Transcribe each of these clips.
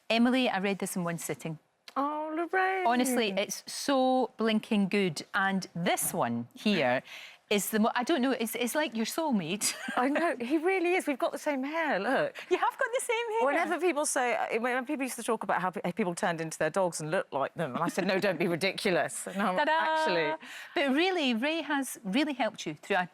Emily, I read this in one sitting. Oh, Lorraine. Honestly, it's so blinking good. And this one here is the I don't know, it's like your soulmate. I know, he really is. We've got the same hair, look. You have got the same hair. Whenever people say, when people used to talk about how people turned into their dogs and looked like them, and I said, no, don't be ridiculous. And I'm actually... But really, Ray has really helped you through a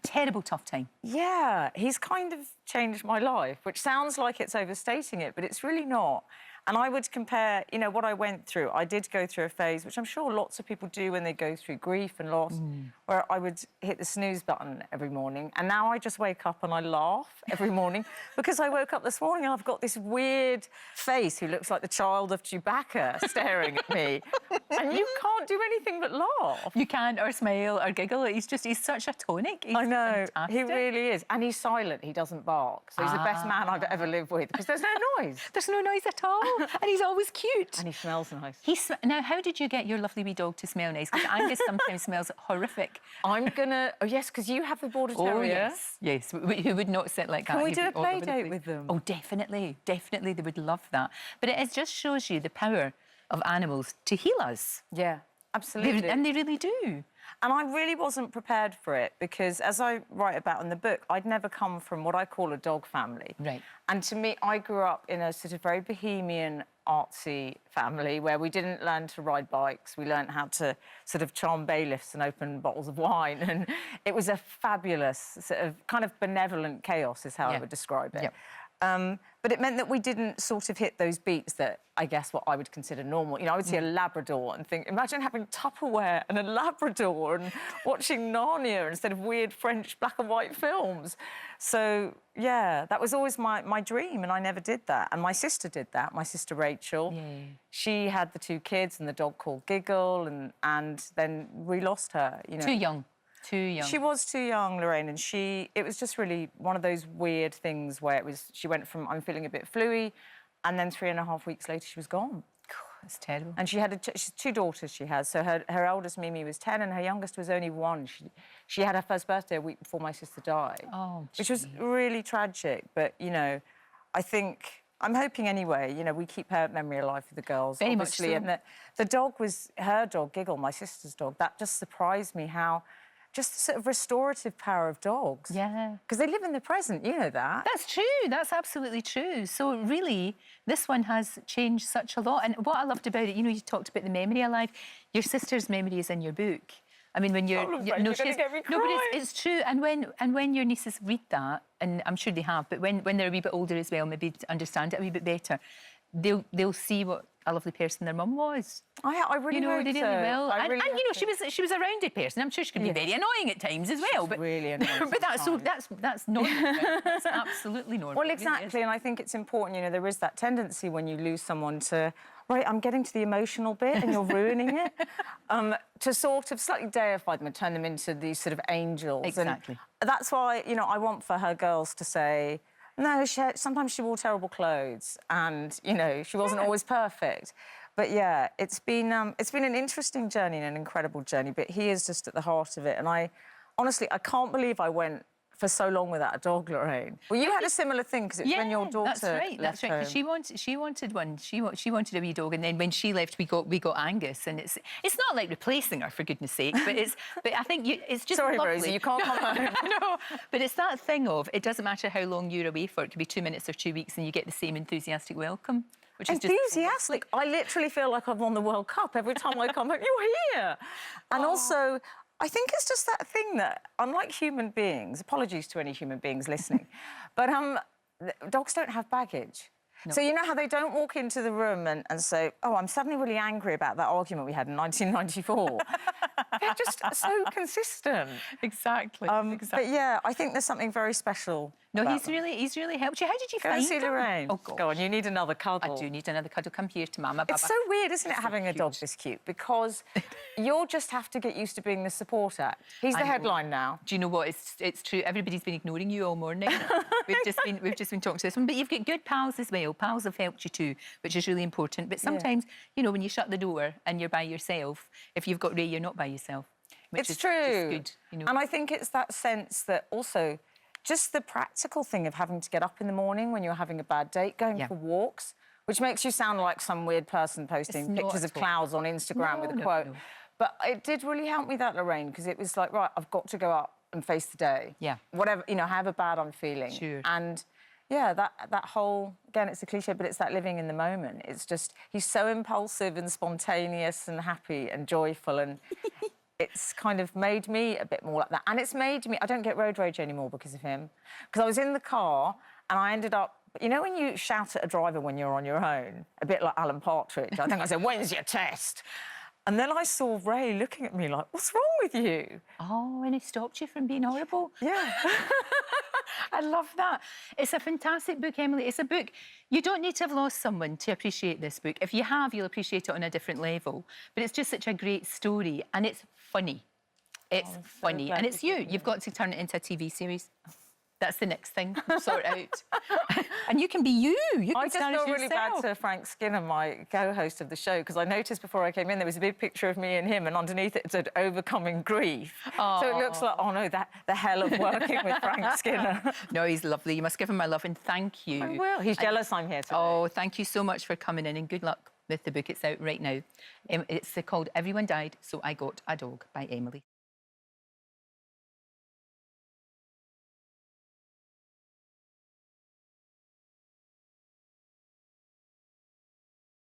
terrible tough time. Yeah, he's kind of changed my life, which sounds like it's overstating it, but it's really not. And I would compare, you know, what I went through. I did go through a phase, which I'm sure lots of people do when they go through grief and loss, where I would hit the snooze button every morning. And now I just wake up and I laugh every morning because I woke up this morning and I've got this weird face who looks like the child of Chewbacca staring at me. And you can't do anything but laugh. You can't, or smile, or giggle. He's such a tonic. He's I know, fantastic. he really is. And he's silent, he doesn't bark. So he's the best man I've ever lived with because there's no noise. There's no noise at all. And he's always cute. And he smells nice. Now, how did you get your lovely wee dog to smell nice? Because Angus sometimes smells horrific. I'm gonna... Oh, yes, because you have the Border Terrier. Oh, yes. Yes, who would not sit like that. Can we do a play date with them? Oh, definitely. Definitely, they would love that. But it just shows you the power of animals to heal us. Yeah, absolutely. And they really do. And I really wasn't prepared for it because, as I write about in the book, I'd never come from what I call a dog family. Right. And to me, I grew up in a sort of very bohemian, artsy family where we didn't learn to ride bikes. We learned how to sort of charm bailiffs and open bottles of wine. And it was a fabulous sort of kind of benevolent chaos is how I would describe it. Yep. But it meant that we didn't sort of hit those beats that, I guess, what I would consider normal. You know, I would see a Labrador and think, imagine having Tupperware and a Labrador and watching Narnia instead of weird French black and white films. So, yeah, that was always my dream, and I never did that. And my sister did that, my sister Rachael. Yeah. She had the 2 kids and the dog called Giggle, and then we lost her, you know. Too young. Too young. She was too young, Lorraine, and it was just really one of those weird things where she went from, I'm feeling a bit fluey, and then 3.5 weeks later, she was gone. That's terrible. And she had she's 2 daughters she has, so her eldest, Mimi, was 10, and her youngest was only 1. She had her first birthday a week before my sister died, which was really tragic, but, you know, I think... I'm hoping anyway, you know, we keep her memory alive for the girls, Very obviously. much so. And the dog was her dog, Giggle, my sister's dog. That just surprised me how... Just the sort of restorative power of dogs. Yeah. Because they live in the present, you know that. That's true, that's absolutely true. So really, this one has changed such a lot. And what I loved about it, you know, you talked about the memory alive. Your sister's memory is in your book. I mean, when you're... you're gonna get me crying. But it's true. And when your nieces read that, and I'm sure they have, but when they're a wee bit older as well, maybe to understand it a wee bit better, they'll see what a lovely person their mum was. I really hope they really so. will. I really and you know, she was a rounded person. I'm sure she could be very annoying at times as well. But really annoying. But that's normal. That's absolutely normal. Well, exactly, and I think it's important. You know, there is that tendency when you lose someone to, right, I'm getting to the emotional bit and you're ruining it, to sort of slightly deify them and turn them into these sort of angels. Exactly. And that's why, you know, I want for her girls to say, no, sometimes she wore terrible clothes and, you know, she wasn't always perfect. But, yeah, it's been an interesting journey and an incredible journey, but he is just at the heart of it. And honestly, I can't believe I went for so long without a dog, Lorraine. Well, you had a similar thing, because it's when your daughter that's right. home. She wanted one. She wanted a wee dog, and then when she left, we got Angus, and it's not like replacing her, for goodness sake, but I think it's just Sorry, lovely. Rosie, you can't come home. No, but it's that thing of, it doesn't matter how long you're away for, it could be 2 minutes or 2 weeks, and you get the same enthusiastic welcome. Which is enthusiastic. I literally feel like I've won the World Cup every time I come home. You're here. And also, I think it's just that thing that, unlike human beings, apologies to any human beings listening, but dogs don't have baggage. No. So you know how they don't walk into the room and say, oh, I'm suddenly really angry about that argument we had in 1994. They're just so consistent. Exactly. But yeah, I think there's something very special. No, he's really helped you. How did you find him? Go and see Lorraine. Oh, gosh. Go on, you need another cuddle. I do need another cuddle. Come here to Mama, Baba. It's so weird, isn't it, having a dog this cute? Because you'll just have to get used to being the support act. He's the headline now. Do you know what? It's true. Everybody's been ignoring you all morning. We've just been talking to this one. But you've got good pals as well. Pals have helped you too, which is really important. But sometimes, you know, when you shut the door and you're by yourself, if you've got Ray, you're not by yourself. It's true. Good, you know. And I think it's that sense that also just the practical thing of having to get up in the morning when you're having a bad day, going for walks. which makes you sound like some weird person posting pictures of clouds on Instagram with a quote. No. But it did really help me, that, Lorraine, because it was like, right, I've got to go up and face the day. Yeah. Whatever, you know, however bad I'm feeling. Sure. And yeah, that whole, again, it's a cliche, but it's that living in the moment. It's just, he's so impulsive and spontaneous and happy and joyful, and it's kind of made me a bit more like that. And it's made me, I don't get road rage anymore because of him. Because I was in the car and I ended up, you know when you shout at a driver when you're on your own? A bit like Alan Partridge. I think I said, when's your test? And then I saw Ray looking at me like, what's wrong with you? Oh, and he stopped you from being horrible? Yeah. I love that. It's a fantastic book, Emily. It's a book, you don't need to have lost someone to appreciate this book. If you have, you'll appreciate it on a different level. But it's just such a great story, and it's funny. It's funny, and it's you. You've got to turn it into a TV series. That's the next thing to sort out. And you can be you. You can I just feel really bad to Frank Skinner, my co-host of the show, because I noticed before I came in there was a big picture of me and him, and underneath it said overcoming grief. Oh. So it looks like, oh no, the hell of working with Frank Skinner. No, he's lovely. You must give him my love and thank you. I will. He's jealous I'm here today. Oh, thank you so much for coming in, and good luck with the book. It's out right now. It's called Everyone Died, So I Got a Dog by Emily.